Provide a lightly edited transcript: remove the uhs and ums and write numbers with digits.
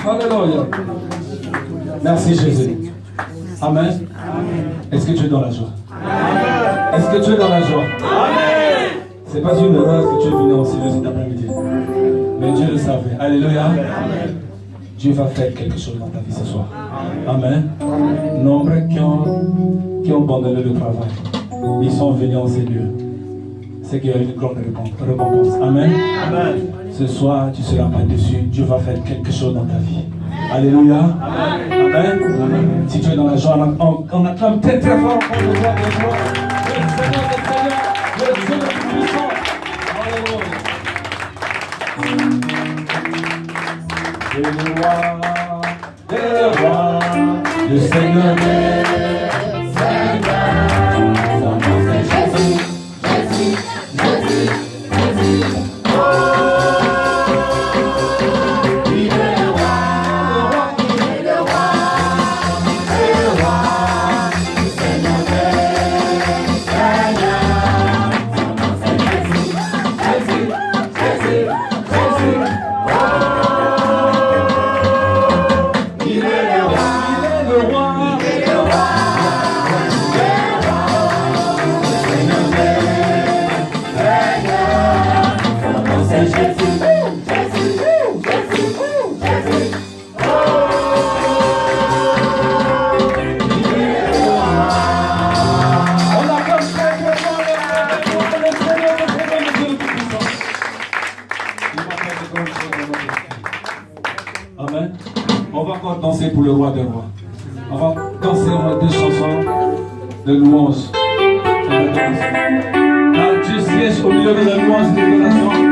Alléluia. Merci Jésus. Amen. Est-ce que tu es dans la joie? Est-ce que tu es dans la joie? C'est pas une erreur que tu es venu en Sylvie cet après-midi. Mais Dieu le savait. Alléluia. Dieu va faire quelque chose dans ta vie ce soir. Amen. Nombreux qui ont abandonné le travail, ils sont venus en ces lieux. C'est qu'il y a une grande récompense. Amen. Ce soir, tu ne seras pas déçu. Dieu va faire quelque chose dans ta vie. Alléluia. Amen. Si tu es dans la joie, on acclame très très fort pour le roi des rois, le Seigneur des seigneurs, le Dieu le plus puissant. Alléluia. Et le roi des rois, le Seigneur des seigneurs, son nom c'est Jésus, Jésus, Jésus, Jésus. Amen. On va encore danser pour le roi des rois. On va danser des chansons de louange. Ah, tu sièges au milieu de la louange et de l'adoration.